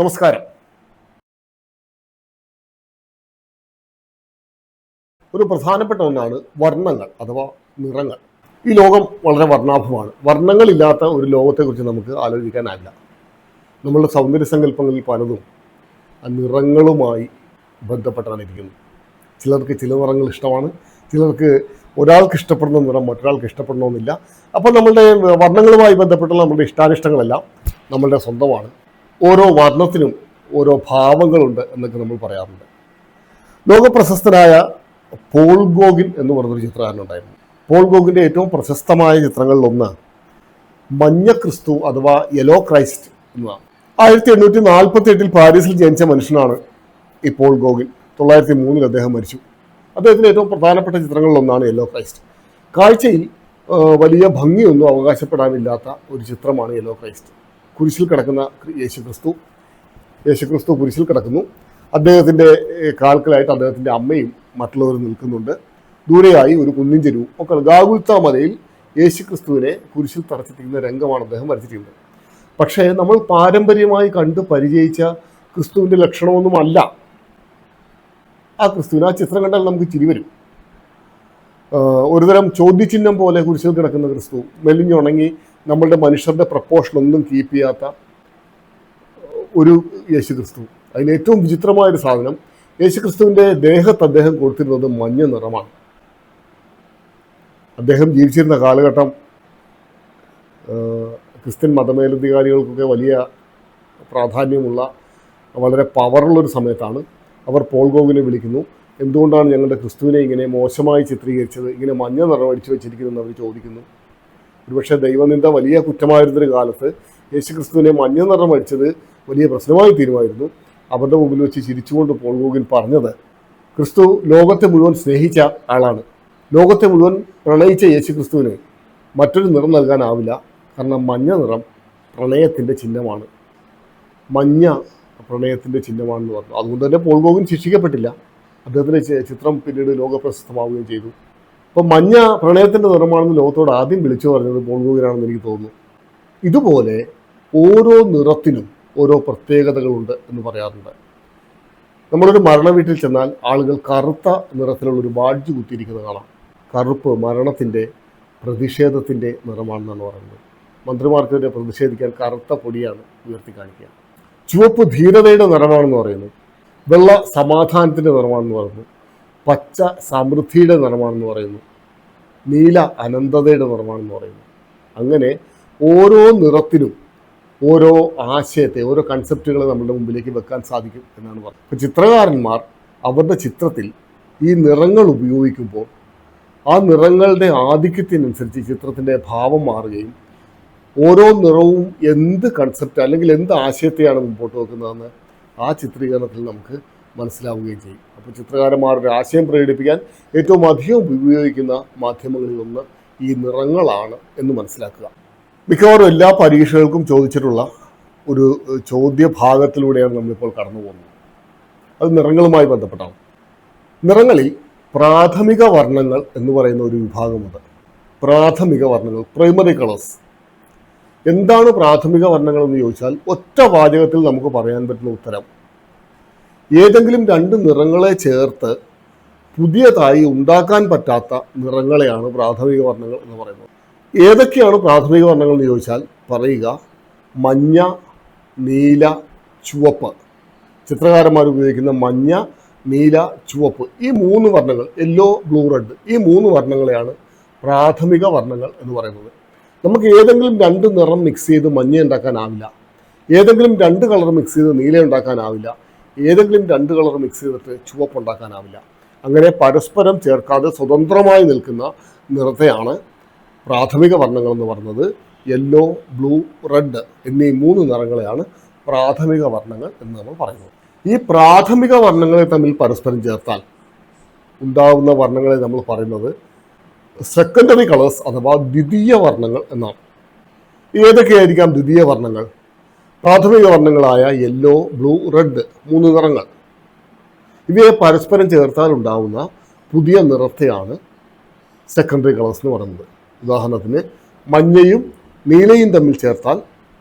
നമസ്കാരം. ഒരു പ്രധാനപ്പെട്ട ഒന്നാണ് വർണ്ണങ്ങൾ അഥവാ നിറങ്ങൾ. ഈ ലോകം വളരെ വർണ്ണാഭമാണ്. വർണ്ണങ്ങളില്ലാത്ത ഒരു ലോകത്തെക്കുറിച്ച് നമുക്ക് ആലോചിക്കാനാവില്ല. നമ്മളുടെ സൗന്ദര്യ സങ്കല്പങ്ങളിൽ പലതും ആ നിറങ്ങളുമായി ബന്ധപ്പെട്ടാണ് ഇരിക്കുന്നത്. ചിലർക്ക് ചില നിറങ്ങൾ ഇഷ്ടമാണ്, ചിലർക്ക് ഒരാൾക്ക് ഇഷ്ടപ്പെടുന്ന നിറം മറ്റൊരാൾക്ക് ഇഷ്ടപ്പെടണമെന്നില്ല. അപ്പോൾ നമ്മളുടെ വർണ്ണങ്ങളുമായി ബന്ധപ്പെട്ടുള്ള നമ്മുടെ ഇഷ്ടാനിഷ്ടങ്ങളെല്ലാം നമ്മളുടെ സ്വന്തമാണ്. ഓരോ വർണ്ണത്തിനും ഓരോ ഭാവങ്ങളുണ്ട് എന്നൊക്കെ നമ്മൾ പറയാറുണ്ട്. ലോകപ്രശസ്തനായ പോൾ ഗോഗിൻ എന്ന് പറഞ്ഞൊരു ചിത്രകാരനുണ്ടായിരുന്നു. പോൾ ഗോഗിൻ്റെ ഏറ്റവും പ്രശസ്തമായ ചിത്രങ്ങളിലൊന്ന് മഞ്ഞ ക്രിസ്തു അഥവാ യെല്ലോ ക്രൈസ്റ്റ് എന്നതാണ്. 1848 പാരീസിൽ ജനിച്ച മനുഷ്യനാണ് ഈ പോൾ ഗോഗിൻ. 1903 അദ്ദേഹം മരിച്ചു. അദ്ദേഹത്തിൻ്റെ ഏറ്റവും പ്രധാനപ്പെട്ട ചിത്രങ്ങളിലൊന്നാണ് യെല്ലോ ക്രൈസ്റ്റ്. കാഴ്ചയിൽ വലിയ ഭംഗിയൊന്നും അവകാശപ്പെടാനില്ലാത്ത ഒരു ചിത്രമാണ് യെല്ലോ ക്രൈസ്റ്റ്. കുരിശിൽ കിടക്കുന്ന യേശുക്രിസ്തു കുരിശിൽ കിടക്കുന്നു. അദ്ദേഹത്തിൻ്റെ കാൽക്കലായിട്ട് അദ്ദേഹത്തിൻ്റെ അമ്മയും മറ്റുള്ളവരും നിൽക്കുന്നുണ്ട്. ദൂരെയായി ഒരു കുന്നിൻ ചെരുവും ഒക്കെ. ഗാഗുൽത്ത മലയിൽ യേശുക്രിസ്തുവിനെ കുരിശിൽ തറച്ചിട്ടിരിക്കുന്ന രംഗമാണ് അദ്ദേഹം വരച്ചിട്ടുള്ളത്. പക്ഷേ നമ്മൾ പാരമ്പര്യമായി കണ്ട് പരിചയിച്ച ക്രിസ്തുവിൻ്റെ ലക്ഷണമൊന്നുമല്ല ആ ക്രിസ്തുവിന്. ആ ചിത്രം കണ്ടാൽ നമുക്ക് ചിരി വരും. ഒരുതരം ചോദ്യചിഹ്നം പോലെ കുരിശിൽ കിടക്കുന്ന ക്രിസ്തു, മെലിഞ്ഞുണങ്ങി നമ്മളുടെ മനുഷ്യരുടെ പ്രപ്പോർഷനൊന്നും കീപ്പ് ചെയ്യാത്ത ഒരു യേശുക്രിസ്തു. അതിന് ഏറ്റവും വിചിത്രമായൊരു സാധനം, യേശുക്രിസ്തുവിൻ്റെ ദേഹത്ത് അദ്ദേഹം കൊടുത്തിരുന്നത് മഞ്ഞ നിറമാണ്. അദ്ദേഹം ജീവിച്ചിരുന്ന കാലഘട്ടം ക്രിസ്ത്യൻ മതമേലധികാരികൾക്കൊക്കെ വലിയ പ്രാധാന്യമുള്ള വളരെ പവറുള്ളൊരു സമയത്താണ്. അവർ പോൾ ഗോഗിനെ വിളിക്കുന്നു. എന്തുകൊണ്ടാണ് ഞങ്ങളുടെ ക്രിസ്തുവിനെ ഇങ്ങനെ മോശമായി ചിത്രീകരിച്ചത്, ഇങ്ങനെ മഞ്ഞ നിറം അടിച്ചു വെച്ചിരിക്കുന്നതെന്ന് അവർ ചോദിക്കുന്നു. ഒരുപക്ഷെ ദൈവനിന്ദ വലിയ കുറ്റമായിരുന്നൊരു കാലത്ത് യേശുക്രിസ്തുവിനെ മഞ്ഞ നിറം അടിച്ചത് വലിയ പ്രശ്നമായി തീരുമായിരുന്നു. അവരുടെ മുമ്പിൽ വെച്ച് ചിരിച്ചുകൊണ്ട് പോൾ ഗോഗിൻ പറഞ്ഞത്, ക്രിസ്തു ലോകത്തെ മുഴുവൻ സ്നേഹിച്ച ആളാണ്. ലോകത്തെ മുഴുവൻ പ്രണയിച്ച യേശുക്രിസ്തുവിന് മറ്റൊരു നിറം നൽകാനാവില്ല. കാരണം മഞ്ഞ നിറം പ്രണയത്തിൻ്റെ ചിഹ്നമാണ്, മഞ്ഞ പ്രണയത്തിൻ്റെ ചിഹ്നമാണെന്ന് പറഞ്ഞു. അതുകൊണ്ട് തന്നെ പോൾ ഗോഗിൻ ശിക്ഷിക്കപ്പെട്ടില്ല. അദ്ദേഹത്തിൻ്റെ ചിത്രം പിന്നീട് ലോകപ്രശസ്തമാവുകയും ചെയ്തു. അപ്പം മഞ്ഞ പ്രണയത്തിൻ്റെ നിറമാണെന്ന് ലോകത്തോട് ആദ്യം വിളിച്ചു പറഞ്ഞത് പോൾ ഗോഗിനാണെന്ന് എനിക്ക് തോന്നുന്നു. ഇതുപോലെ ഓരോ നിറത്തിനും ഓരോ പ്രത്യേകതകളുണ്ട് എന്ന് പറയാറുണ്ട്. നമ്മളൊരു മരണ വീട്ടിൽ ചെന്നാൽ ആളുകൾ കറുത്ത നിറത്തിലുള്ളൊരു ബാഡ്ജ് കുത്തിയിരിക്കുന്നത് കാണാം. കറുപ്പ് മരണത്തിൻ്റെ പ്രതിഷേധത്തിൻ്റെ നിറമാണെന്നാണ് പറയുന്നത്. മന്ത്രിമാർക്ക് വരെ പ്രതിഷേധിക്കാൻ കറുത്ത പൊടിയാണ് ഉയർത്തി കാണിക്കുക. ചുവപ്പ് ധീരതയുടെ നിറമാണെന്ന് പറയുന്നു. വെള്ള സമാധാനത്തിൻ്റെ നിറമാണെന്ന് പറയുന്നു. പച്ച സമൃദ്ധിയുടെ നിറമാണെന്ന് പറയുന്നു. നീല അനന്തതയുടെ നിറമാണെന്ന് പറയുന്നു. അങ്ങനെ ഓരോ നിറത്തിനും ഓരോ ആശയത്തെ, ഓരോ കൺസെപ്റ്റുകളെ നമ്മുടെ മുമ്പിലേക്ക് വെക്കാൻ സാധിക്കും എന്നാണ് പറയുന്നത്. അപ്പോൾ ചിത്രകാരന്മാർ അവരുടെ ചിത്രത്തിൽ ഈ നിറങ്ങൾ ഉപയോഗിക്കുമ്പോൾ ആ നിറങ്ങളുടെ ആധിക്യത്തിനനുസരിച്ച് ചിത്രത്തിൻ്റെ ഭാവം മാറുകയും ഓരോ നിറവും എന്ത് കൺസെപ്റ്റ് അല്ലെങ്കിൽ എന്ത് ആശയത്തെയാണ് മുമ്പോട്ട് വെക്കുന്നതെന്ന് ആ ചിത്രീകരണത്തിൽ നമുക്ക് മനസ്സിലാവുകയും ചെയ്യും. അപ്പോൾ ചിത്രകാരന്മാരുടെ ആശയം പ്രകടിപ്പിക്കാൻ ഏറ്റവും അധികം ഉപയോഗിക്കുന്ന മാധ്യമങ്ങളിലൊന്ന് ഈ നിറങ്ങളാണ് എന്ന് മനസ്സിലാക്കുക. മിക്കവാറും എല്ലാ പരീക്ഷകൾക്കും ചോദിച്ചിട്ടുള്ള ഒരു ചോദ്യഭാഗത്തിലൂടെയാണ് നമ്മളിപ്പോൾ കടന്നു പോകുന്നത്. അത് നിറങ്ങളുമായി ബന്ധപ്പെട്ടാണ്. നിറങ്ങളിൽ പ്രാഥമിക വർണ്ണങ്ങൾ എന്ന് പറയുന്ന ഒരു വിഭാഗമുണ്ട്. പ്രാഥമിക വർണ്ണങ്ങൾ, പ്രൈമറി കളേഴ്സ്. എന്താണ് പ്രാഥമിക വർണ്ണങ്ങൾ എന്ന് ചോദിച്ചാൽ ഒറ്റ വാചകത്തിൽ നമുക്ക് പറയാൻ പറ്റുന്ന ഉത്തരം, ഏതെങ്കിലും രണ്ട് നിറങ്ങളെ ചേർത്ത് പുതിയതായി ഉണ്ടാക്കാൻ പറ്റാത്ത നിറങ്ങളെയാണ് പ്രാഥമിക വർണ്ണങ്ങൾ എന്ന് പറയുന്നത്. ഏതൊക്കെയാണ് പ്രാഥമിക വർണ്ണങ്ങൾ എന്ന് ചോദിച്ചാൽ പറയുക, മഞ്ഞ, നീല, ചുവപ്പ്. ചിത്രകാരന്മാർ ഉപയോഗിക്കുന്ന മഞ്ഞ, നീല, ചുവപ്പ്, ഈ മൂന്ന് വർണ്ണങ്ങൾ, യെല്ലോ, ബ്ലൂ, റെഡ്, ഈ മൂന്ന് വർണ്ണങ്ങളെയാണ് പ്രാഥമിക വർണ്ണങ്ങൾ എന്ന് പറയുന്നത്. നമുക്ക് ഏതെങ്കിലും രണ്ട് നിറം മിക്സ് ചെയ്ത് മഞ്ഞ ഉണ്ടാക്കാനാവില്ല, ഏതെങ്കിലും രണ്ട് കളർ മിക്സ് ചെയ്ത് നീല ഉണ്ടാക്കാനാവില്ല, ഏതെങ്കിലും രണ്ട് കളർ മിക്സ് ചെയ്തിട്ട് ചുവപ്പ് ഉണ്ടാക്കാനാവില്ല. അങ്ങനെ പരസ്പരം ചേർക്കാതെ സ്വതന്ത്രമായി നിൽക്കുന്ന നിറത്തെയാണ് പ്രാഥമിക വർണ്ണങ്ങൾ എന്ന് പറയുന്നത്. യെല്ലോ, ബ്ലൂ, റെഡ് എന്നീ മൂന്ന് നിറങ്ങളെയാണ് പ്രാഥമിക വർണ്ണങ്ങൾ എന്ന് നമ്മൾ പറയുന്നത്. ഈ പ്രാഥമിക വർണ്ണങ്ങളെ തമ്മിൽ പരസ്പരം ചേർത്താൽ ഉണ്ടാകുന്ന വർണ്ണങ്ങളെ നമ്മൾ പറയുന്നത് സെക്കൻഡറി കളേഴ്സ് അഥവാ ദ്വിതീയ വർണ്ണങ്ങൾ എന്നാണ്. ഏതൊക്കെയായിരിക്കാം ദ്വിതീയ വർണ്ണങ്ങൾ? പ്രാഥമിക വർണ്ണങ്ങളായ യെല്ലോ, ബ്ലൂ, റെഡ് മൂന്ന് നിറങ്ങൾ. ഇവയെ പരസ്പരം ചേർത്താൽ ഉണ്ടാകുന്ന പുതിയ നിറത്തെയാണ് സെക്കൻഡറി കളേഴ്സ് എന്ന് പറയുന്നത്. ഉദാഹരണത്തിന് മഞ്ഞയും നീലയും തമ്മിൽ ചേർത്താൽ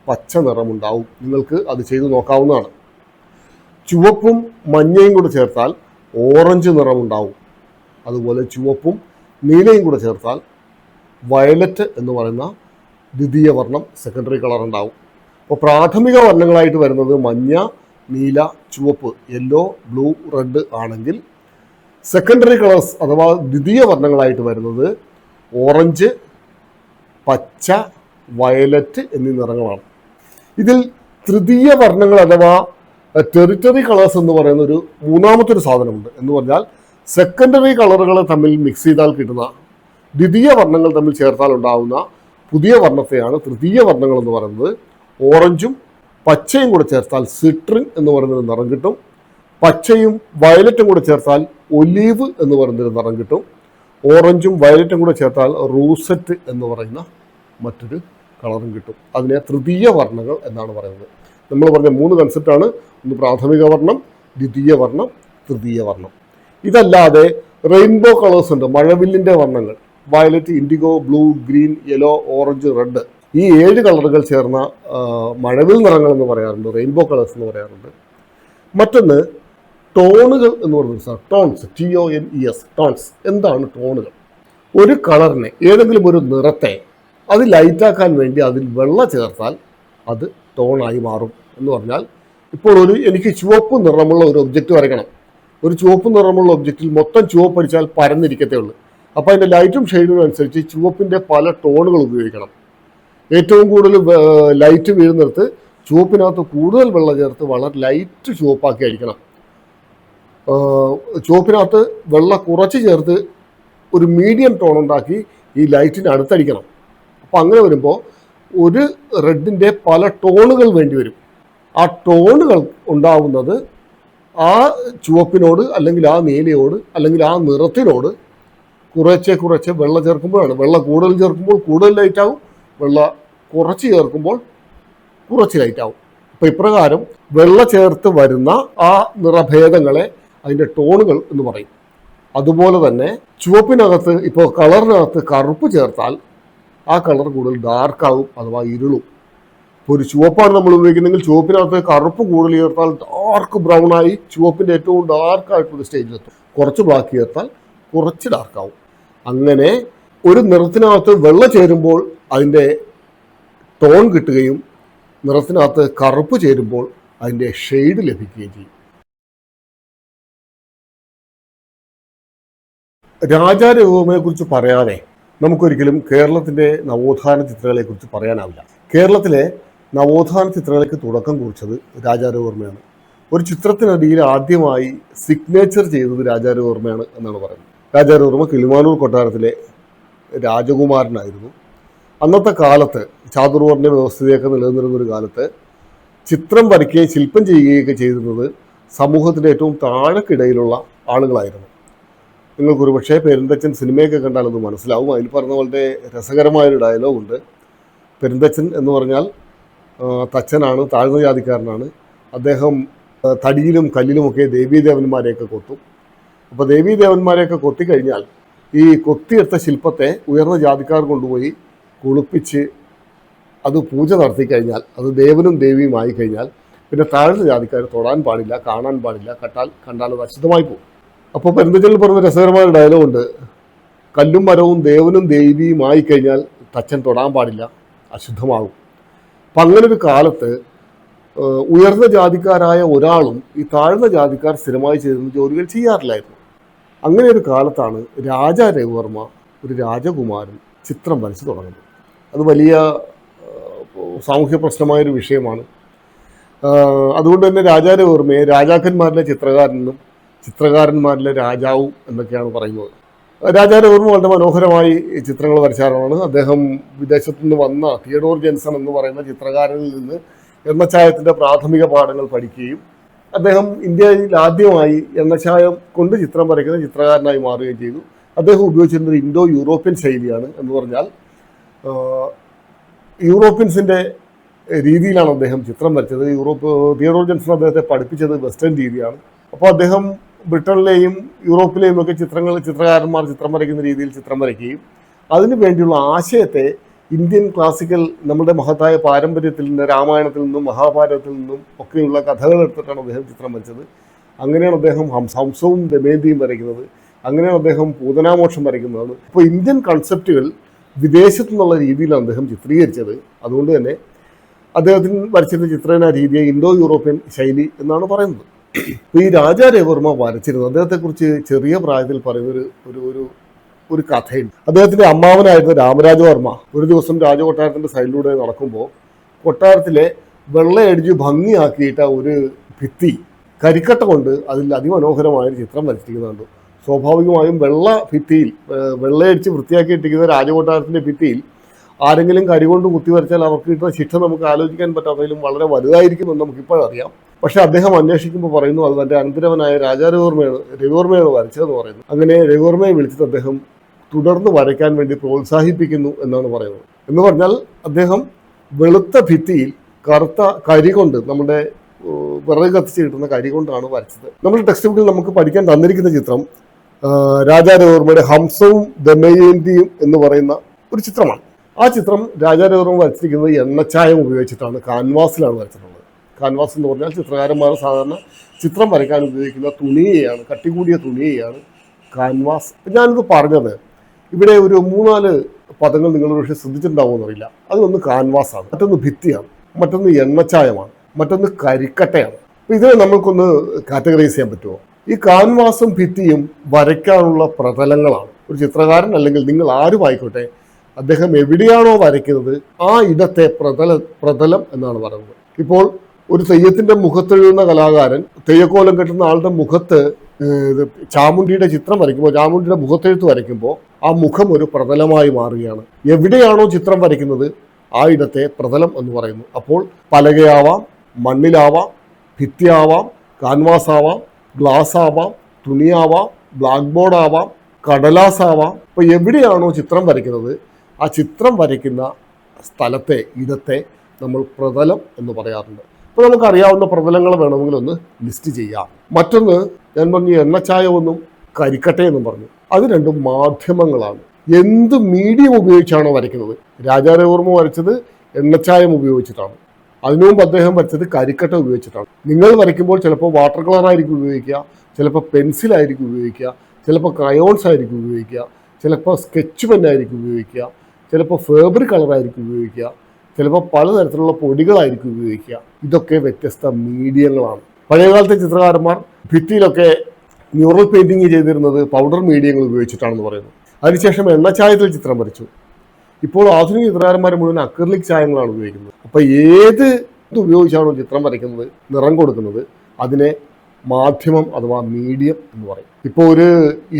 പച്ച നിറമുണ്ടാവും. നിങ്ങൾക്ക് അത് ചെയ്തു നോക്കാവുന്നതാണ്. ചുവപ്പും മഞ്ഞയും കൂടെ ചേർത്താൽ ഓറഞ്ച് നിറമുണ്ടാവും. അതുപോലെ ചുവപ്പും നീലയും കൂടെ ചേർത്താൽ വയലറ്റ് എന്ന് പറയുന്ന ദ്വിതീയ വർണ്ണം, സെക്കൻഡറി കളർ ഉണ്ടാവും. അപ്പോൾ പ്രാഥമിക വർണ്ണങ്ങളായിട്ട് വരുന്നത് മഞ്ഞ, നീല, ചുവപ്പ്, യെല്ലോ, ബ്ലൂ, റെഡ് ആണെങ്കിൽ സെക്കൻഡറി കളേഴ്സ് അഥവാ ദ്വിതീയ വർണ്ണങ്ങളായിട്ട് വരുന്നത് ഓറഞ്ച്, പച്ച, വയലറ്റ് എന്നീ നിറങ്ങളാണ്. ഇതിൽ തൃതീയ വർണ്ണങ്ങൾ അഥവാ ടെറിറ്ററി കളേഴ്സ് എന്ന് പറയുന്ന ഒരു മൂന്നാമത്തെ ഒരു സാധനമുണ്ട്. എന്ന് പറഞ്ഞാൽ സെക്കൻഡറി കളറുകൾ തമ്മിൽ മിക്സ് ചെയ്താൽ കിട്ടുന്ന, ദ്വിതീയ വർണ്ണങ്ങൾ തമ്മിൽ ചേർത്താൽ ഉണ്ടാകുന്ന പുതിയ വർണ്ണത്തെയാണ് തൃതീയ വർണ്ണങ്ങൾ എന്ന് പറയുന്നത്. ഓറഞ്ചും പച്ചയും കൂടെ ചേർത്താൽ സിട്രിൻ എന്ന് പറയുന്നൊരു നിറം കിട്ടും. പച്ചയും വയലറ്റും കൂടെ ചേർത്താൽ ഒലീവ് എന്ന് പറയുന്നൊരു നിറം കിട്ടും. ഓറഞ്ചും വയലറ്റും കൂടെ ചേർത്താൽ റൂസറ്റ് എന്ന് പറയുന്ന മറ്റൊരു കളറും കിട്ടും. അതിനെ തൃതീയ വർണ്ണങ്ങൾ എന്നാണ് പറയുന്നത്. നമ്മൾ പറഞ്ഞ 3 കൺസെപ്റ്റാണ്. ഒന്ന് പ്രാഥമിക വർണ്ണം, ദ്വിതീയ വർണ്ണം, തൃതീയ വർണ്ണം. ഇതല്ലാതെ റെയിൻബോ കളേഴ്സ് ഉണ്ട്, മഴവില്ലിൻ്റെ വർണ്ണങ്ങൾ. Violet, IndiGo, blue, green, yellow, orange, red. ഈ 7 കളറുകൾ ചേർന്ന മഴവിൽ നിറങ്ങൾ എന്ന് പറയാറുണ്ട്, റെയിൻബോ കളേഴ്സ് എന്ന് പറയാറുണ്ട്. മറ്റൊന്ന് ടോണുകൾ എന്ന് പറയുന്നത്, ടോൺസ്, TONES, ടോൺസ്. എന്താണ് ടോണുകൾ? ഒരു കളറിനെ, ഏതെങ്കിലും ഒരു നിറത്തെ അത് ലൈറ്റാക്കാൻ വേണ്ടി അതിൽ വെള്ള ചേർത്താൽ അത് ടോണായി മാറും. എന്ന് പറഞ്ഞാൽ ഇപ്പോൾ എനിക്ക് ചുവപ്പ് നിറമുള്ള ഒരു ഒബ്ജക്റ്റ് വരയ്ക്കണം. ഒരു ചുവപ്പ് നിറമുള്ള ഒബ്ജക്റ്റിൽ മൊത്തം ചുവപ്പ് അടിച്ചാൽ പരന്നിരിക്കത്തേ ഉള്ളൂ. അപ്പോൾ അതിൻ്റെ ലൈറ്റും ഷെയ്ഡും അനുസരിച്ച് ചുവപ്പിൻ്റെ പല ടോണുകൾ ഉപയോഗിക്കണം. ഏറ്റവും കൂടുതൽ ലൈറ്റ് വീഴുന്നിടത്ത് ചുവപ്പിനകത്ത് കൂടുതൽ വെള്ളം ചേർത്ത് വളരെ ലൈറ്റ് ചുവപ്പാക്കി അടിക്കണം. ചുവപ്പിനകത്ത് വെള്ളം കുറച്ച് ചേർത്ത് ഒരു മീഡിയം ടോൺ ഉണ്ടാക്കി ഈ ലൈറ്റിന് അടുത്തടിക്കണം. അപ്പോൾ അങ്ങനെ വരുമ്പോൾ ഒരു റെഡിൻ്റെ പല ടോണുകൾ വേണ്ടി വരും. ആ ടോണുകൾ ഉണ്ടാവുന്നത് ആ ചുവപ്പിനോട് അല്ലെങ്കിൽ ആ നീലയോട് അല്ലെങ്കിൽ ആ നിറത്തിനോട് കുറച്ച് വെള്ളം ചേർക്കുമ്പോഴാണ്. വെള്ളം കൂടുതൽ ചേർക്കുമ്പോൾ കൂടുതൽ ലൈറ്റാവും, വെള്ളം കുറച്ച് ചേർക്കുമ്പോൾ കുറച്ച് ലൈറ്റാവും. അപ്പോൾ ഇപ്രകാരം വെള്ള ചേർത്ത് വരുന്ന ആ നിറഭേദങ്ങളെ അതിൻ്റെ ടോണുകൾ എന്ന് പറയും. അതുപോലെ തന്നെ ചുവപ്പിനകത്ത്, ഇപ്പോൾ കളറിനകത്ത് കറുപ്പ് ചേർത്താൽ ആ കളർ കൂടുതൽ ഡാർക്കാവും അഥവാ ഇരുളും. ഇപ്പോൾ ഒരു ചുവപ്പാണ് നമ്മൾ ഉപയോഗിക്കുന്നതെങ്കിൽ ചുവപ്പിനകത്ത് കറുപ്പ് കൂടുതൽ ചേർത്താൽ ഡാർക്ക് ബ്രൗൺ ആയി ചുവപ്പിൻ്റെ ഏറ്റവും ഡാർക്കായിട്ടുള്ള സ്റ്റേജിലെത്തും. കുറച്ച് ബ്ലാക്ക് ചേർത്താൽ കുറച്ച് ഡാർക്കാവും. അങ്ങനെ ഒരു നിറത്തിനകത്ത് വെള്ള ചേരുമ്പോൾ അതിൻ്റെ ടോൺ കിട്ടുകയും നിറത്തിനകത്ത് കറുപ്പ് ചേരുമ്പോൾ അതിൻ്റെ ഷെയ്ഡ് ലഭിക്കുകയും ചെയ്യും. രാജാരവിവർമ്മയെക്കുറിച്ച് പറയാതെ നമുക്കൊരിക്കലും കേരളത്തിൻ്റെ നവോത്ഥാന ചിത്രങ്ങളെക്കുറിച്ച് പറയാനാവില്ല. കേരളത്തിലെ നവോത്ഥാന ചിത്രങ്ങൾക്ക് തുടക്കം കുറിച്ചത് രാജാരവിവർമ്മയാണ്. ഒരു ചിത്രത്തിനടിയിൽ ആദ്യമായി സിഗ്നേച്ചർ ചെയ്തത് രാജാരവിവർമ്മയാണ് എന്നാണ് പറയുന്നത്. രാജാരവിവർമ്മ കിളിമാനൂർ കൊട്ടാരത്തിലെ രാജകുമാരനായിരുന്നു. അന്നത്തെ കാലത്ത് ചാതുർവർണ്ണ വ്യവസ്ഥയൊക്കെ നിലനിന്നിരുന്നൊരു കാലത്ത് ചിത്രം വരയ്ക്കുകയും ശില്പം ചെയ്യുകയൊക്കെ ചെയ്തിരുന്നത് സമൂഹത്തിൻ്റെ ഏറ്റവും താഴെക്കിടയിലുള്ള ആളുകളായിരുന്നു. നിങ്ങൾക്കൊരു പക്ഷേ പെരുന്തച്ചൻ സിനിമയൊക്കെ കണ്ടാൽ അത് മനസ്സിലാവും. അതിൽ പറഞ്ഞ പോലത്തെ രസകരമായൊരു ഡയലോഗുണ്ട്. പെരുന്തച്ചൻ എന്ന് പറഞ്ഞാൽ തച്ചനാണ്, താഴ്ന്ന ജാതിക്കാരനാണ്. അദ്ദേഹം തടിയിലും കല്ലിലുമൊക്കെ ദേവീദേവന്മാരെയൊക്കെ കൊത്തും. അപ്പോൾ ദേവീദേവന്മാരെയൊക്കെ കൊത്തിക്കഴിഞ്ഞാൽ ഈ കൊത്തിയെടുത്ത ശില്പത്തെ ഉയർന്ന ജാതിക്കാർ കൊണ്ടുപോയി കുളിപ്പിച്ച് അത് പൂജ നടത്തി കഴിഞ്ഞാൽ അത് ദേവനും ദേവിയും ആയിക്കഴിഞ്ഞാൽ പിന്നെ താഴ്ന്ന ജാതിക്കാർ തൊടാൻ പാടില്ല, കാണാൻ പാടില്ല, കണ്ടാൽ അത് അശുദ്ധമായി പോകും. അപ്പോൾ പെരുന്തച്ചനിൽ പറഞ്ഞ രസകരമായ ഡയലോഗുണ്ട്, കല്ലും മരവും ദേവനും ദേവിയും ആയിക്കഴിഞ്ഞാൽ തച്ചൻ തൊടാൻ പാടില്ല, അശുദ്ധമാകും. അപ്പം അങ്ങനൊരു കാലത്ത് ഉയർന്ന ജാതിക്കാരായ ഒരാളും ഈ താഴ്ന്ന ജാതിക്കാർ സ്ഥിരമായി ചെയ്തിരുന്ന ജോലികൾ ചെയ്യാറില്ലായിരുന്നു. അങ്ങനെ ഒരു കാലത്താണ് രാജാ രവിവർമ്മ, ഒരു രാജകുമാരൻ, ചിത്രം വരച്ച് തുടങ്ങുന്നത്. അത് വലിയ സാമൂഹ്യ പ്രശ്നമായൊരു വിഷയമാണ്. അതുകൊണ്ട് തന്നെ രാജാ രവിവർമ്മയെ രാജാക്കന്മാരിലെ ചിത്രകാരനെന്നും ചിത്രകാരന്മാരിലെ രാജാവും എന്നൊക്കെയാണ് പറയുന്നത്. രാജാ രവിവർമ്മ വളരെ മനോഹരമായി ചിത്രങ്ങൾ വരച്ചാറാണ്. അദ്ദേഹം വിദേശത്തു നിന്ന് വന്ന തിയഡോർ ജെൻസൺ എന്ന് പറയുന്ന ചിത്രകാരനിൽ നിന്ന് എണ്ണച്ചായത്തിൻ്റെ പ്രാഥമിക പാഠങ്ങൾ പഠിക്കുകയും അദ്ദേഹം ഇന്ത്യയിൽ ആദ്യമായി എണ്ണച്ചായം കൊണ്ട് ചിത്രം വരയ്ക്കുന്ന ചിത്രകാരനായി മാറുകയും ചെയ്തു. അദ്ദേഹം ഉപയോഗിച്ചിരുന്നത് ഇൻഡോ യൂറോപ്യൻ ശൈലിയാണ്. എന്ന് പറഞ്ഞാൽ യൂറോപ്യൻസിൻ്റെ രീതിയിലാണ് അദ്ദേഹം ചിത്രം വരച്ചത്. തിയഡോർ ജെൻസൺ അദ്ദേഹത്തെ പഠിപ്പിച്ചത് വെസ്റ്റേൺ രീതിയാണ്. അപ്പോൾ അദ്ദേഹം ബ്രിട്ടനിലെയും യൂറോപ്പിലെയും ഒക്കെ ചിത്രകാരന്മാർ ചിത്രം വരയ്ക്കുന്ന രീതിയിൽ ചിത്രം വരയ്ക്കുകയും അതിനു വേണ്ടിയുള്ള ആശയത്തെ ഇന്ത്യൻ ക്ലാസിക്കൽ നമ്മുടെ മഹത്തായ പാരമ്പര്യത്തിൽ നിന്ന്, രാമായണത്തിൽ നിന്നും മഹാഭാരതത്തിൽ നിന്നും ഒക്കെയുള്ള കഥകൾ എടുത്തിട്ടാണ് അദ്ദേഹം ചിത്രം വരച്ചത്. അങ്ങനെയാണ് അദ്ദേഹം ഹംസവും ദമയന്തിയും വരയ്ക്കുന്നത്. അങ്ങനെയാണ് അദ്ദേഹം പൂതനാമോക്ഷം വരയ്ക്കുന്നത്. ഇപ്പോൾ ഇന്ത്യൻ കൺസെപ്റ്റുകൾ വിദേശത്തു നിന്നുള്ള രീതിയിലാണ് അദ്ദേഹം ചിത്രീകരിച്ചത്. അതുകൊണ്ട് തന്നെ അദ്ദേഹത്തിന് വരച്ചിരുന്ന ചിത്രരചനാ രീതിയെ ഇൻഡോ യൂറോപ്യൻ ശൈലി എന്നാണ് പറയുന്നത്. ഇപ്പോൾ ഈ രാജാ രവിവർമ്മ വരച്ചിരുന്നത്, അദ്ദേഹത്തെക്കുറിച്ച് ചെറിയ പ്രായത്തിൽ പറയുന്ന ഒരു കഥയുണ്ട്. അദ്ദേഹത്തിന്റെ അമ്മാവനായിരുന്ന രാമരാജവർമ്മ ഒരു ദിവസം രാജകൊട്ടാരത്തിന്റെ സൈഡിലൂടെ നടക്കുമ്പോൾ കൊട്ടാരത്തിലെ വെള്ളയടിച്ച് ഭംഗിയാക്കിയിട്ട ഒരു ഭിത്തി കരിക്കട്ട കൊണ്ട് അതിൽ അതിമനോഹരമായൊരു ചിത്രം വരച്ചിരിക്കുന്നുണ്ട്. സ്വാഭാവികമായും വെള്ളയടിച്ച് വൃത്തിയാക്കിയിട്ടിരിക്കുന്ന രാജകൊട്ടാരത്തിന്റെ ഭിത്തിയിൽ ആരെങ്കിലും കരികൊണ്ട് കുത്തി വരച്ചാൽ അവർക്ക് കിട്ടുന്ന ശിക്ഷ നമുക്ക് ആലോചിക്കാൻ പറ്റാത്തതിലും വളരെ വലുതായിരിക്കുമെന്ന് നമുക്കിപ്പോഴറിയാം. പക്ഷെ അദ്ദേഹം അന്വേഷിക്കുമ്പോൾ പറയുന്നു അത് തൻ്റെ അനന്തരവനായ രാജാ രവിവർമ്മയാണ് വരച്ചതെന്ന് പറയുന്നു. അങ്ങനെ രവിവർമ്മയെ വിളിച്ചിട്ട് അദ്ദേഹം തുടർന്ന് വരയ്ക്കാൻ വേണ്ടി പ്രോത്സാഹിപ്പിക്കുന്നു എന്നാണ് പറയുന്നത്. എന്ന് പറഞ്ഞാൽ അദ്ദേഹം വെളുത്ത ഭിത്തിയിൽ കറുത്ത കരി കൊണ്ട്, നമ്മുടെ വിറക് കത്തിച്ച് കിട്ടുന്ന കരി കൊണ്ടാണ് വരച്ചത്. നമ്മുടെ ടെക്സ്റ്റ് ബുക്കിൽ നമുക്ക് പഠിക്കാൻ തന്നിരിക്കുന്ന ചിത്രം രാജാ രവിവർമ്മയുടെ ഹംസവും ദമയന്തിയും എന്ന് പറയുന്ന ഒരു ചിത്രമാണ്. ആ ചിത്രം രാജാ രവിവർമ്മ വരച്ചിരിക്കുന്നത് എണ്ണച്ചായം ഉപയോഗിച്ചിട്ടാണ്, കാൻവാസിലാണ് വരച്ചിട്ടുള്ളത്. കാൻവാസ് എന്ന് പറഞ്ഞാൽ ചിത്രകാരന്മാർ സാധാരണ ചിത്രം വരയ്ക്കാൻ ഉപയോഗിക്കുന്ന തുണിയെയാണ്, കട്ടികൂടിയ തുണിയെയാണ് കാൻവാസ്. ഞാനിത് പറഞ്ഞത് ഇവിടെ ഒരു 3-4 പദങ്ങൾ നിങ്ങൾ പക്ഷേ ശ്രദ്ധിച്ചിട്ടുണ്ടാവുമെന്നറിയില്ല. അതിലൊന്ന് കാൻവാസാണ്, മറ്റൊന്ന് ഭിത്തിയാണ്, മറ്റൊന്ന് എണ്ണച്ചായമാണ്, മറ്റൊന്ന് കരിക്കട്ടയാണ്. അപ്പോൾ ഇതിനെ നമ്മൾക്കൊന്ന് കാറ്റഗറൈസ് ചെയ്യാൻ പറ്റുമോ? ഈ കാൻവാസും ഭിത്തിയും വരയ്ക്കാനുള്ള പ്രതലങ്ങളാണ്. ഒരു ചിത്രകാരൻ അല്ലെങ്കിൽ നിങ്ങൾ ആരും ആയിക്കോട്ടെ, അദ്ദേഹം എവിടെയാണോ വരയ്ക്കുന്നത് ആ ഇടത്തെ പ്രതലം എന്നാണ് പറയുന്നത്. ഇപ്പോൾ ഒരു തെയ്യത്തിന്റെ മുഖത്തെഴുതുന്ന കലാകാരൻ തെയ്യക്കോലം കെട്ടുന്ന ആളുടെ മുഖത്ത് ചാമുണ്ടിയുടെ ചിത്രം വരയ്ക്കുമ്പോൾ, ചാമുണ്ടിയുടെ മുഖത്തെഴുത്ത് വരയ്ക്കുമ്പോൾ ആ മുഖം ഒരു പ്രതലമായി മാറുകയാണ്. എവിടെയാണോ ചിത്രം വരയ്ക്കുന്നത് ആ ഇടത്തെ പ്രതലം എന്ന് പറയുന്നു. അപ്പോൾ പലകയാവാം, മണ്ണിലാവാം, ഭിത്തിയാവാം, കാൻവാസ് ആവാം, ഗ്ലാസ് ആവാം, തുണിയാവാം, ബ്ലാക്ക് ബോർഡ് ആവാം, കടലാസ് ആവാം. അപ്പോൾ എവിടെയാണോ ചിത്രം വരയ്ക്കുന്നത് ആ ചിത്രം വരയ്ക്കുന്ന സ്ഥലത്തെ, ഇടത്തെ നമ്മൾ പ്രതലം എന്ന് പറയാറുണ്ട്. അപ്പോൾ നമുക്കറിയാവുന്ന പ്രതലങ്ങൾ വേണമെങ്കിൽ ഒന്ന് ലിസ്റ്റ് ചെയ്യാം. മറ്റൊന്ന് ഞാൻ പറഞ്ഞു എണ്ണച്ചായമെന്നും കരിക്കട്ടയെന്നും പറഞ്ഞു. അത് രണ്ടും മാധ്യമങ്ങളാണ്. എന്ത് മീഡിയം ഉപയോഗിച്ചാണോ വരയ്ക്കുന്നത്? രാജാ രവിവർമ്മ വരച്ചത് എണ്ണച്ചായം ഉപയോഗിച്ചിട്ടാണ്. അതിനു മുമ്പ് അദ്ദേഹം വരച്ചത് കരിക്കട്ട ഉപയോഗിച്ചിട്ടാണ്. നിങ്ങൾ വരയ്ക്കുമ്പോൾ ചിലപ്പോൾ വാട്ടർ കളറായിരിക്കും ഉപയോഗിക്കുക, ചിലപ്പോൾ പെൻസിലായിരിക്കും ഉപയോഗിക്കുക, ചിലപ്പോൾ ക്രയോൺസ് ആയിരിക്കും ഉപയോഗിക്കുക, ചിലപ്പോൾ സ്കെച്ച് പെന്നായിരിക്കും ഉപയോഗിക്കുക, ചിലപ്പോൾ ഫാബ്രിക് കളറായിരിക്കും ഉപയോഗിക്കുക, ചിലപ്പോൾ പലതരത്തിലുള്ള പൊടികളായിരിക്കും ഉപയോഗിക്കുക. ഇതൊക്കെ വ്യത്യസ്ത മീഡിയങ്ങളാണ്. പഴയകാലത്തെ ചിത്രകാരന്മാർ ഭിത്തിയിലൊക്കെ മ്യൂറൽ പെയിന്റിങ് ചെയ്തിരുന്നത് പൗഡർ മീഡിയങ്ങൾ ഉപയോഗിച്ചിട്ടാണെന്ന് പറയുന്നു. അതിനുശേഷം എണ്ണച്ചായത്തിൽ ചിത്രം വരച്ചു. ഇപ്പോൾ ആധുനിക ചിത്രകാരന്മാർ മുഴുവൻ അക്രിലിക് ചായങ്ങളാണ് ഉപയോഗിക്കുന്നത്. അപ്പോൾ ഏത് ഉപയോഗിച്ചാണോ ചിത്രം വരയ്ക്കുന്നത്, നിറം കൊടുക്കുന്നത്, അതിനെ മാധ്യമം അഥവാ മീഡിയം എന്ന് പറയും. ഇപ്പോൾ ഒരു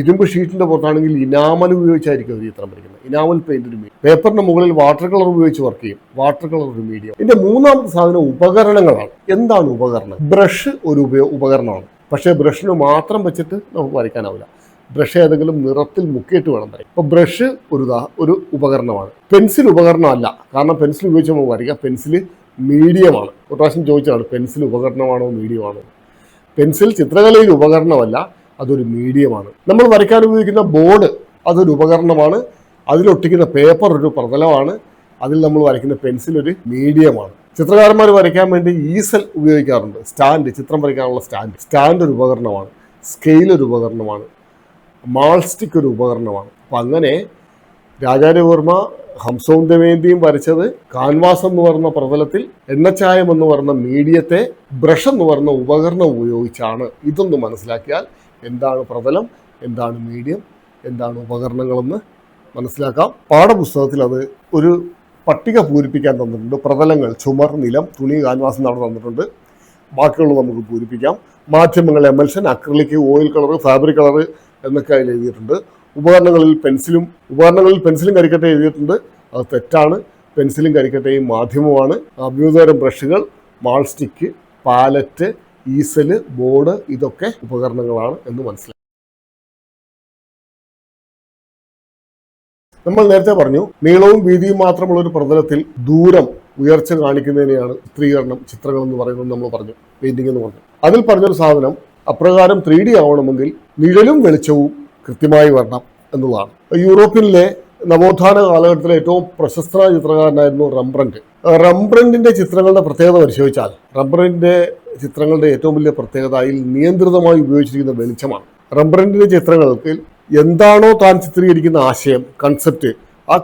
ഇരുമ്പ് ഷീറ്റിന്റെ പുറത്താണെങ്കിൽ ഇനാമൽ ഉപയോഗിച്ചായിരിക്കും ഒരു ചിത്രം വരയ്ക്കുന്നത്. ഇനാമൽ പെയിന്റ് ഒരു മീഡിയം. പേപ്പറിന്റെ മുകളിൽ വാട്ടർ കളർ ഉപയോഗിച്ച് വർക്ക് ചെയ്യും. വാട്ടർ കളർ ഒരു മീഡിയം. ഇതിന്റെ മൂന്നാമത്തെ സാധനം ഉപകരണങ്ങളാണ്. എന്താണ് ഉപകരണം? ബ്രഷ് ഒരു ഉപകരണമാണ്. പക്ഷേ ബ്രഷിന് മാത്രം വെച്ചിട്ട് നമുക്ക് വരയ്ക്കാനാവില്ല. ബ്രഷ് ഏതെങ്കിലും നിറത്തിൽ മുക്കിയിട്ട് വേണം വരയ്ക്കാൻ. ഇപ്പോൾ ബ്രഷ് ഒരു ഉപകരണമാണ്. പെൻസിൽ ഉപകരണമല്ല, കാരണം പെൻസിൽ ഉപയോഗിച്ച് നമുക്ക് വരയ്ക്കാം. പെൻസിൽ മീഡിയമാണ്. ഒരു പ്രാവശ്യം ചോദിച്ചതാണ് പെൻസിൽ ഉപകരണമാണോ മീഡിയമാണോ. പെൻസിൽ ചിത്രകലയിൽ ഉപകരണമല്ല, അതൊരു മീഡിയമാണ്. നമ്മൾ വരയ്ക്കാൻ ഉപയോഗിക്കുന്ന ബോർഡ് അതൊരു ഉപകരണമാണ്. അതിലൊട്ടിക്കുന്ന പേപ്പർ ഒരു പ്രതലമാണ്. അതിൽ നമ്മൾ വരയ്ക്കുന്ന പെൻസിൽ ഒരു മീഡിയമാണ്. ചിത്രകാരന്മാർ വരയ്ക്കാൻ വേണ്ടി ഈസൽ ഉപയോഗിക്കാറുണ്ട്. സ്റ്റാൻഡ്, ചിത്രം വരയ്ക്കാനുള്ള സ്റ്റാൻഡ് ഒരു ഉപകരണമാണ്. സ്കെയിൽ ഒരു ഉപകരണമാണ്. മാൾസ്റ്റിക് ഒരു ഉപകരണമാണ്. അപ്പം അങ്ങനെ രാജാ രവിവർമ്മ ഹംസവും ദമയന്തിയും വരച്ചത് കാൻവാസ് എന്ന് പറയുന്ന പ്രതലത്തിൽ, എണ്ണച്ചായം എന്ന് പറയുന്ന മീഡിയത്തെ ബ്രഷ് എന്ന് പറയുന്ന ഉപകരണം ഉപയോഗിച്ചാണ്. ഇതൊന്ന് മനസ്സിലാക്കിയാൽ എന്താണ് പ്രതലം, എന്താണ് മീഡിയം, എന്താണ് ഉപകരണങ്ങളെന്ന് മനസ്സിലാക്കാം. പാഠപുസ്തകത്തിൽ അത് ഒരു പട്ടിക പൂരിപ്പിക്കാൻ തന്നിട്ടുണ്ട്. പ്രതലങ്ങൾ ചുമർ, നിലം, തുണി, കാൻവാസ് എന്നവിടെ തന്നിട്ടുണ്ട്. ബാക്കിയുള്ളത് നമുക്ക് പൂരിപ്പിക്കാം. മാധ്യമങ്ങൾ emulsion, acrylic, oil colour, fabric colour എന്നൊക്കെ അതിൽ എഴുതിയിട്ടുണ്ട്. ഉപകരണങ്ങളിൽ പെൻസിലും കരിക്കട്ട എഴുതിയിട്ടുണ്ട്. അത് തെറ്റാണ്. പെൻസിലും കരിക്കട്ടയും മാധ്യമമാണ്. വിവിധതരം ബ്രഷുകൾ, മാൾസ്റ്റിക്ക്, പാലറ്റ്, ഈസല്, ബോർഡ് ഇതൊക്കെ ഉപകരണങ്ങളാണ് എന്ന് മനസ്സിലാക്കി. നമ്മൾ നേരത്തെ പറഞ്ഞു നീളവും വീതിയും മാത്രമുള്ള ഒരു പ്രതലത്തിൽ ദൂരം, ഉയർച്ച കാണിക്കുന്നതിനെയാണ് ചിത്രങ്ങൾ എന്ന് പറയുന്നത്. നമ്മൾ പറഞ്ഞു പെയിന്റിംഗ് എന്ന് പറഞ്ഞു. അതിൽ പറഞ്ഞൊരു സാധനം അപ്രകാരം 3D ആവണമെങ്കിൽ നിഴലും വെളിച്ചവും കൃത്യമായി വരണം എന്നുള്ളതാണ്. യൂറോപ്പിലെ നവോത്ഥാന കാലഘട്ടത്തിലെ ഏറ്റവും പ്രശസ്തനായ ചിത്രകാരനായിരുന്നു റംബ്രൻറ്റ്. റംബ്രൻറ്റിന്റെ ചിത്രങ്ങളുടെ പ്രത്യേകത പരിശോധിച്ചാൽ റംബ്രൻറ്റിന്റെ ചിത്രങ്ങളുടെ ഏറ്റവും വലിയ പ്രത്യേകത അതിൽ നിയന്ത്രിതമായി ഉപയോഗിച്ചിരിക്കുന്ന വെളിച്ചമാണ്. റംബ്രൻറ്റിന്റെ ചിത്രങ്ങൾക്ക് എന്താണോ താൻ ചിത്രീകരിക്കുന്ന ആശയം, കൺസെപ്റ്റ്, ആ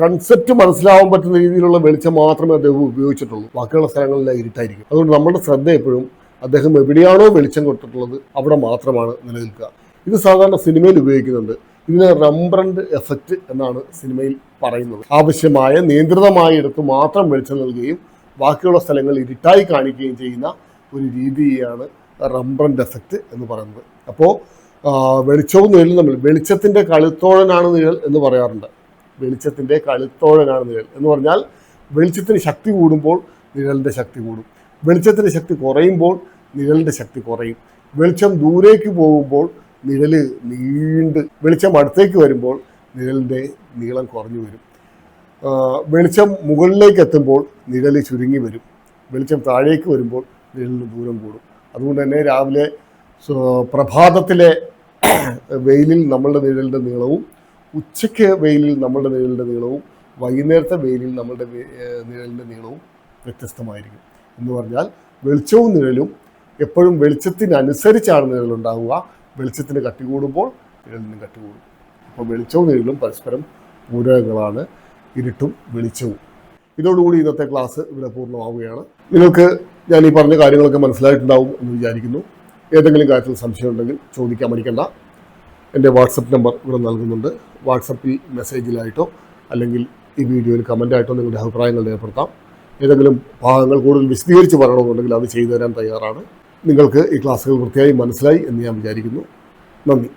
കൺസെപ്റ്റ് മനസ്സിലാവാൻ പറ്റുന്ന രീതിയിലുള്ള വെളിച്ചം മാത്രമേ അദ്ദേഹം ഉപയോഗിച്ചിട്ടുള്ളൂ. ബാക്കിയുള്ള സ്ഥലങ്ങളിലെ ഇരുട്ടായിരിക്കും. അതുകൊണ്ട് നമ്മുടെ ശ്രദ്ധ എപ്പോഴും അദ്ദേഹം എവിടെയാണോ വെളിച്ചം കൊടുത്തിട്ടുള്ളത് അവിടെ മാത്രമാണ് നിലനിൽക്കുക. ഇത് സാധാരണ സിനിമയിൽ ഉപയോഗിക്കുന്നുണ്ട്. ഇതിന് റംബ്രൻറ്റ് എഫക്റ്റ് എന്നാണ് സിനിമയിൽ പറയുന്നത്. ആവശ്യമായ നിയന്ത്രിതമായ ഇടത്ത് മാത്രം വെളിച്ചം നൽകുകയും ബാക്കിയുള്ള സ്ഥലങ്ങൾ ഇരുട്ടായി കാണിക്കുകയും ചെയ്യുന്ന ഒരു രീതിയാണ് റംബ്രൻറ്റ് എഫക്റ്റ് എന്ന് പറയുന്നത്. അപ്പോൾ വെളിച്ചവും നിഴലും തമ്മിൽ, വെളിച്ചത്തിൻ്റെ കളിത്തോഴനാണ് നിഴൽ എന്ന് പറയാറുണ്ട്. വെളിച്ചത്തിൻ്റെ കളിത്തോഴനാണ് നിഴൽ എന്ന് പറഞ്ഞാൽ വെളിച്ചത്തിന് ശക്തി കൂടുമ്പോൾ നിഴലിൻ്റെ ശക്തി കൂടും, വെളിച്ചത്തിൻ്റെ ശക്തി കുറയുമ്പോൾ നിഴലിൻ്റെ ശക്തി കുറയും. വെളിച്ചം ദൂരേക്ക് പോകുമ്പോൾ നിഴല് വെളിച്ചം അടുത്തേക്ക് വരുമ്പോൾ നിഴലിൻ്റെ നീളം കുറഞ്ഞു വരും. വെളിച്ചം മുകളിലേക്ക് എത്തുമ്പോൾ നിഴല് ചുരുങ്ങി വരും. വെളിച്ചം താഴേക്ക് വരുമ്പോൾ നിഴലിന് ദൂരം കൂടും. അതുകൊണ്ട് തന്നെ രാവിലെ പ്രഭാതത്തിലെ വെയിലിൽ നമ്മളുടെ നിഴലിൻ്റെ നീളവും, ഉച്ചയ്ക്ക് വെയിലിൽ നമ്മളുടെ നിഴലിൻ്റെ നീളവും, വൈകുന്നേരത്തെ വെയിലിൽ നമ്മളുടെ നിഴലിൻ്റെ നീളവും വ്യത്യസ്തമായിരിക്കും. എന്ന് പറഞ്ഞാൽ വെളിച്ചവും നിഴലും എപ്പോഴും വെളിച്ചത്തിനനുസരിച്ചാണ് നിഴലുണ്ടാവുക. വെളിച്ചത്തിന് കട്ടി കൂടുമ്പോൾ നിഴലിനും കട്ടി കൂടും. അപ്പോൾ വെളിച്ചവും നിഴലും പരസ്പരം പൂരകങ്ങളാണ്, ഇരുട്ടും വെളിച്ചവും. ഇതോടുകൂടി ഇന്നത്തെ ക്ലാസ് ഇവിടെ പൂർണ്ണമാവുകയാണ്. നിങ്ങൾക്ക് ഞാൻ ഈ പറഞ്ഞ കാര്യങ്ങളൊക്കെ മനസ്സിലായിട്ടുണ്ടാവും എന്ന് വിചാരിക്കുന്നു. ഏതെങ്കിലും കാര്യത്തിൽ സംശയം ഉണ്ടെങ്കിൽ ചോദിക്കാൻ മടിക്കണ്ട. എൻ്റെ വാട്സപ്പ് നമ്പർ ഇവിടെ നൽകുന്നുണ്ട്. വാട്സപ്പിൽ മെസ്സേജിലായിട്ടോ അല്ലെങ്കിൽ ഈ വീഡിയോയിൽ കമൻ്റായിട്ടോ നിങ്ങളുടെ അഭിപ്രായങ്ങൾ രേഖപ്പെടുത്താം. ഏതെങ്കിലും ഭാഗങ്ങൾ കൂടുതൽ വിശദീകരിച്ച് പറയണമെന്നുണ്ടെങ്കിൽ അത് ചെയ്തു തരാൻ തയ്യാറാണ്. നിങ്ങൾക്ക് ഈ ക്ലാസ്സുകൾ വൃത്തിയായി മനസ്സിലായി എന്ന് ഞാൻ വിചാരിക്കുന്നു. നന്ദി.